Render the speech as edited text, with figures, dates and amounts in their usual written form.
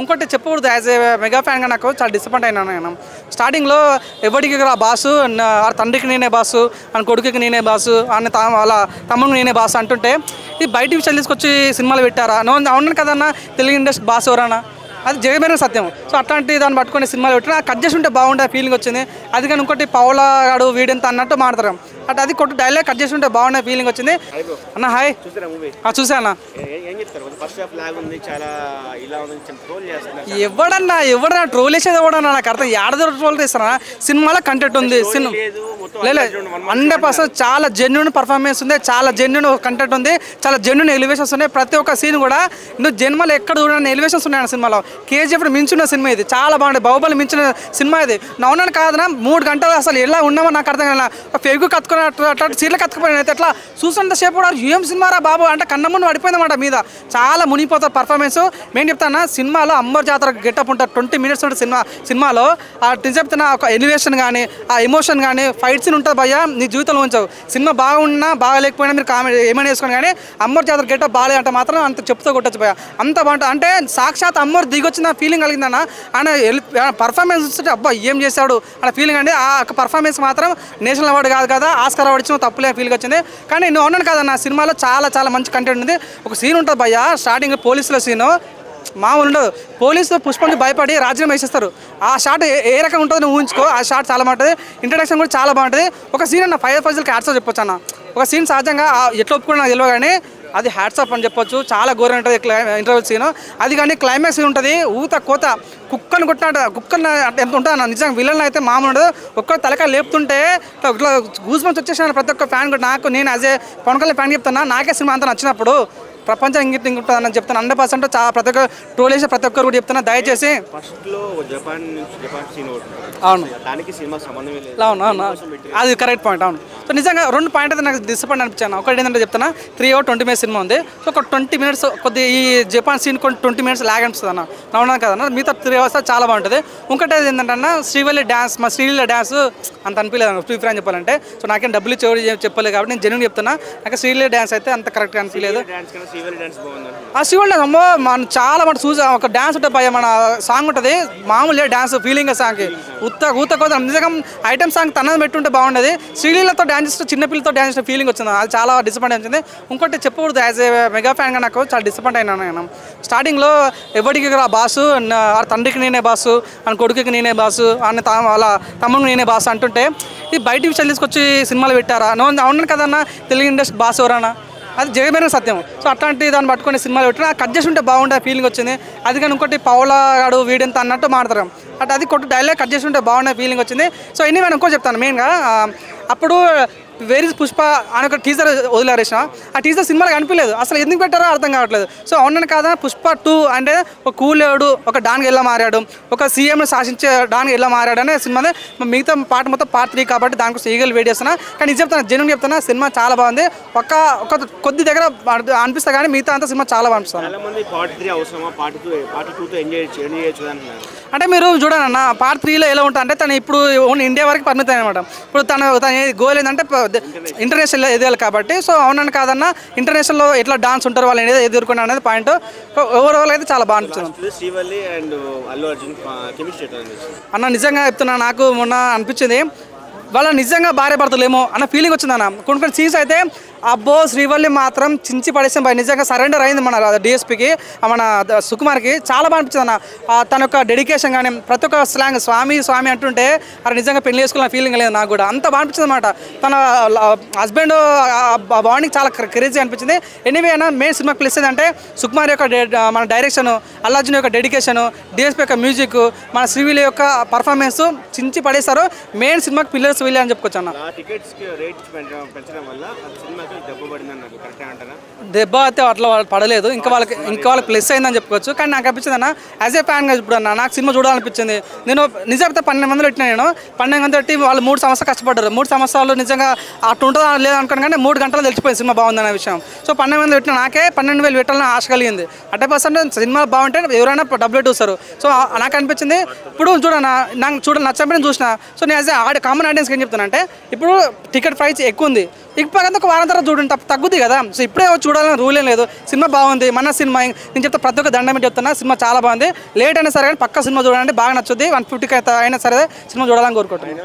ఇంకోటి చెప్పకూడదు, as a mega ఫ్యాన్గా నాకు చాలా డిసప్పాయింట్ అయినాను నేను. స్టార్టింగ్లో ఎవరికి బాసు, తండ్రికి నేనే బాసు, ఆయన కొడుకుకి నేనే బాసు, వాళ్ళ తమ్ముడికి నేనే బాసు అంటుంటే ఇది బయట విషయాలు తీసుకొచ్చి సినిమాలు పెట్టారా? అవును కదన్నా, తెలుగు ఇండస్ట్రీ బాస్ ఎవరన్నా, అది జగమైన సత్యం. సో అట్లాంటి దాన్ని పట్టుకొని సినిమాలు పెట్టినా కట్ చేసి ఉంటే బాగుండే ఫీలింగ్ వచ్చింది. అది కానీ ఇంకోటి పౌలగాడు వీడెంత అన్నట్టు మాట్లాడతాం, అంటే అది కొట్టు డైలాగ్ కట్ చేసి ఉంటే బాగుండే ఫీలింగ్ వచ్చింది. అన్న హాయ్, చూసానా? ఎవడన్నా ట్రోల్ వేసేది ఎవడన్నా నాకు అర్థం, ఏడాది ట్రోల్ చేస్తారా? సినిమాలో కంటెంట్ ఉంది, లేదు 100% చాలా జెన్యున్ పర్ఫార్మెన్స్ ఉంది, చాలా జెన్యున్ కంటెంట్ ఉంది, చాలా జెన్యున్ ఎలివేషన్స్ ఉన్నాయి. ప్రతి ఒక్క సీన్ కూడా నువ్వు జన్మలో ఎక్కడ చూడని ఎలివేషన్స్ ఉన్నాయి ఆ సినిమాలో. కేజీఎఫ్ మించిన సినిమా ఇది, చాలా బాగుంది. బాహుబలి మించిన సినిమా ఇది. నవ్వునాను కాదన్నా, 3 గంటలు అసలు ఎలా ఉన్నామో నాకు అర్థం కాదు. పెరుగు కత్తుకుని అట్లా సీట్లు కత్తుకుపోయినైతే ఎట్లా చూస్తుంటే సేపు కూడా ఏం సినిమారా బాబు అంటే కన్న ముందు పడిపోయిందన్నమాట మీద. చాలా మునిగిపోతారు పర్ఫార్మెన్స్. మేము చెప్తాను, సినిమాలో అమ్మర్ జాతర గెటప్ ఉంటుంది, 20 minutes ఉంటుంది సినిమాలో. చెప్తున్నా ఒక ఎలివేషన్ కానీ, ఆ ఎమోషన్ కానీ, ఫైట్ సీన్ ఉంటుంది భయ్యా, నీ జీవితంలో ఉంచావు. సినిమా బాగున్నా బాగాలేకపోయినా మీరు కామెడీ ఏమైనా వేసుకొని, కానీ అమ్మర్ జాతర గెటప్ బాగాలే అంటే మాత్రం అంత చెప్తూ కొట్టచ్చు భయ్యా, అంత బాగుంటుంది. అంటే సాక్షాత్ అమ్మర్ దిగొచ్చిన ఫీలింగ్ కలిగిందన్న. ఆయన పర్ఫార్మెన్స్ చూస్తే అబ్బా ఏం చేశాడు అన్న ఫీలింగ్ అండి. ఆ పర్ఫార్మెన్స్ మాత్రం నేషనల్ అవార్డు కాదు కదా, ఆస్కార్ అవార్డు ఇచ్చిన తప్పులే ఫీలింగ్ వచ్చింది. కానీ నువ్వు అన్నాను కదన్న, సినిమాలో చాలా చాలా మంచి కంటెంట్ ఉంది. ఒక సీన్ ఉంటుంది భయ్యా, స్టార్టింగ్ పోలీసుల సీను మామూలు ఉండదు. పోలీసులు పుష్పంకి భయపడి రాజ్యం వేసేస్తారు. ఆ షాట్ ఏ రకంగా ఉంటుందో నువ్వు ఊహించుకో. ఆ షాట్ చాలా బాగుంటుంది, ఇంట్రడక్షన్ కూడా చాలా బాగుంటుంది. ఒక సీన్ అన్న ఫైర్ ఫజల్కి హ్యాట్స్ ఆఫ్ చెప్పొచ్చు అన్న. ఒక సీన్ సహజంగా ఎట్లా ఒప్పుకున్నా నాకు తెలియదు, కానీ అది హ్యాట్స్ ఆఫ్ అని చెప్పొచ్చు. చాలా ఘోరం ఉంటుంది ఇంటర్వ్యూ సీన్. అది కానీ క్లైమాక్స్ సీన్ ఉంటుంది, ఊత కోత కుక్కను కొట్టినట్టు, కుక్కను ఎంత ఉంటుంది అన్న. నిజంగా విలన్ అయితే మామూలు ఉండదు. ఒక్క తలకాయ లేపుతుంటే ఇట్లా గూస్ బంప్స్ వచ్చేసిన ప్రతి ఒక్క ఫ్యాన్ కూడా. నాకు నేను as a Pawan Kalyan fan చెప్తున్నా, నాకే సినిమా అంతా నచ్చినప్పుడు ప్రపంచం ఇంగిట్ ఉంటుందని చెప్తాను. 100% చాలా ప్రతి ఒక్క ట్రోల్ చేసి ప్రతి ఒక్కరు కూడా చెప్తున్నా, దయచేసి. అవును అవును అవును, అది కరెక్ట్ పాయింట్. అవును. సో నిజంగా 2 పాయింట్ అయితే నాకు డిసప్పాయింట్ అనిపించాను. ఒకటి ఏంటంటే చెప్తున్నా, 3 hours 20 minutes సినిమా ఉంది. సో ఒక 20 minutes కొద్ది ఈ జపాన్ సీన్ కొన్ని 20 minutes లాగ్ అనిపిస్తుంది అన్న. అవునా కదన్నా, మిగతా 3 hours చాలా బాగుంటుంది. ఇంకోటి ఏంటంటే అన్న, శ్రీవల్లి డ్యాన్స్, మా శ్రీలీల డ్యాన్స్ అంత అనిపించలేదు ఫ్రీ ఫ్రాన్ చెప్పాలంటే. సో నాకేం డబ్బులు ఇచ్చేవాడు చెప్పలేదు కాబట్టి నేను జెన్యూన్ చెప్తున్నా, నాకు శ్రీలీల డ్యాన్స్ అయితే అంత కరెక్ట్గా అనిపించలేదు. ఆ శ్రీవల్లి అమ్మో మనం చాలా మంది చూసా. ఒక డ్యాన్స్ ఉంటుంది భయ, మన సాంగ్ ఉంటుంది మామూలు డ్యాన్స్ ఫీలింగ్ సాంగ్కి ఊత కోత నిజంగా ఐటమ్ సాంగ్ తనది పెట్టుంటే బాగుండేది. శ్రీలీలతో డ్యాన్స్ చేస్తే చిన్నపిల్లతో డ్యాన్స్ చేసిన ఫీలింగ్ వచ్చింది, అది చాలా డిసప్పాయింట్ వచ్చింది. ఇంకోటి చెప్పకూడదు, యాజ్ ఏ మెగా ఫ్యాన్గా నాకు చాలా డిసప్పాయింట్ అయినాను నేను. స్టార్టింగ్లో ఎవరికి బాసు, తండ్రికి నేనే బాసు, ఆయన కొడుకుకి నేనే బాసు, వాళ్ళ తమ్ముడికి నేనే బాసు అంటుంటే ఇది బయట విషయాలు తీసుకొచ్చి సినిమాలు పెట్టారా? అవును కదన్నా, తెలుగు ఇండస్ట్రీ బాస్ ఎవరన్నా, అది జగమైన సత్యం. సో అట్లాంటి దాన్ని పట్టుకొని సినిమాలు పెట్టినా కట్ చేసి ఉంటే బాగుండే ఫీలింగ్ వచ్చింది. అది కానీ ఇంకోటి పౌలగాడు వీడెంత అన్నట్టు మాట్లాడతాం, అంటే అది కొట్టు డైలాగ్ కట్ చేసి ఉంటే బాగుండే ఫీలింగ్ వచ్చింది. సో ఎన్ని నేను ఇంకో చెప్తాను మెయిన్గా, అప్పుడు వేర్ ఇస్ పుష్ప అని ఒక టీజర్ వదిలేరేసిన. ఆ టీజర్ సినిమాలో కనిపించలేదు, అసలు ఎందుకు పెట్టారో అర్థం కావట్లేదు. సో అవునని కాదా, పుష్ప 2 అంటే ఒక కూలేడు, ఒక డాన్కి ఎలా మారాడు, ఒక సీఎంను శాసించే డాన్కి ఎలా మారాడు అనే సినిమానే. మిగతా పాట మొత్తం part 3 కాబట్టి దానికి ఈగలు వెయిట్ చేస్తున్నా. కానీ ఇది చెప్తాను, జెన్యూన్ చెప్తున్నా, సినిమా చాలా బాగుంది. ఒక కొద్ది దగ్గర అనిపిస్తా కానీ మిగతా అంతా సినిమా చాలా అనిపిస్తుంది. అంటే మీరు చూడండి అన్న, part 3లో ఎలా ఉంటుంది అంటే, తను ఇప్పుడు ఓన్లీ ఇండియా వరకు పరిమితం అనమాట. ఇప్పుడు తన గోల్ ఏంటంటే ఇంటర్నేషనల్ ఎదగాలి కాబట్టి. సో అవునని కాదన్నా, ఇంటర్నేషనల్లో ఎట్లా డాన్స్ ఉంటారు, వాళ్ళు ఏదో ఎదుర్కొన్నారు అనేది పాయింట్. ఓవరాల్ అయితే చాలా బాగా అనిపిస్తుంది అన్న. నిజంగా చెప్తున్నా, నాకు మొన్న అనిపించింది వాళ్ళ నిజంగా భార్య భర్తలేమో అన్న ఫీలింగ్ వచ్చిందన్న. కొన్ని సీన్స్ అయితే అబ్బో శ్రీవల్లి మాత్రం చించి పడేసాం భయ, నిజంగా సరెండర్ అయింది మన డిఎస్పీకి, మన సుకుమార్కి. చాలా బాగా అనిపించింది అన్న. తన యొక్క డెడికేషన్ కానీ, ప్రతి ఒక్క స్లాంగ్ స్వామి స్వామి అంటుంటే అది నిజంగా పెళ్లి చేసుకున్న ఫీలింగ్ లేదు నాకు కూడా, అంత బాగా అనిపించింది అనమాట. తన హస్బెండ్ బాండింగ్ చాలా క్రేజీ అనిపించింది. ఎనీవే అయినా మెయిన్ సినిమా ప్లస్ ఏంటంటే సుకుమార్ యొక్క మన డైరెక్షన్, అల్లార్జున్ యొక్క డెడికేషన్, డిఎస్పీ యొక్క మ్యూజిక్, మన శ్రీవల్లి యొక్క పర్ఫార్మెన్స్ చించి పడేస్తారు. మెయిన్ సినిమాకి పిల్లర్స్ వెళ్ళి అని చెప్పుకోవచ్చు అన్న. దెబ్బ అయితే అట్లా పడలేదు, ఇంకా వాళ్ళకి ప్లస్ అయిందని చెప్పుకోవచ్చు. కానీ నాకు అనిపించింది అన్న, యాజ్ ఏ ఫ్యాన్గా ఇప్పుడు అన్న నాకు సినిమా చూడాలనిపించింది. నేను నిజంగా 12 మందిలో పెట్టినా, నేను 12 మంది పెట్టి వాళ్ళు 3 సంవత్సరాలు కష్టపడ్డారు. 3 సంవత్సరాలు నిజంగా అటు ఉంటుందా లేదనుకోండి, కానీ 3 గంటలు తెలిసిపోయింది సినిమా బాగుందనే విషయం. సో 12 మంది పెట్టిన నాకే 12,000 పెట్టాలని ఆశ కలిగింది. 100% సినిమా బాగుంటే ఎవరైనా డబ్బులు చూస్తారు. సో నాకు అనిపించింది. ఇప్పుడు చూడన్నా, నాకు నచ్చని చూసిన. సో నేను యాజ్ ఏ కామన్ ఆడియన్స్కి ఏం చెప్తాను అంటే, ఇప్పుడు టికెట్ ప్రైస్ ఎక్కువ ఉంది, ఇకపోతే ఒక వారం తర్వాత తర్వాత చూడండి తగ్గుద్ది కదా. సో ఇప్పుడే చూడాలని రూల్ ఏం లేదు. సినిమా బాగుంది, మన సినిమా. నేను చెప్తా ప్రతి ఒక్క దండం చెప్తున్నా, సినిమా చాలా బాగుంది. లేట్ అయినా సరే కానీ పక్క సినిమా చూడండి, బాగా నచ్చుద్ది. 150కి అయినా సరే సినిమా చూడాలని కోరుకుంటున్నాను.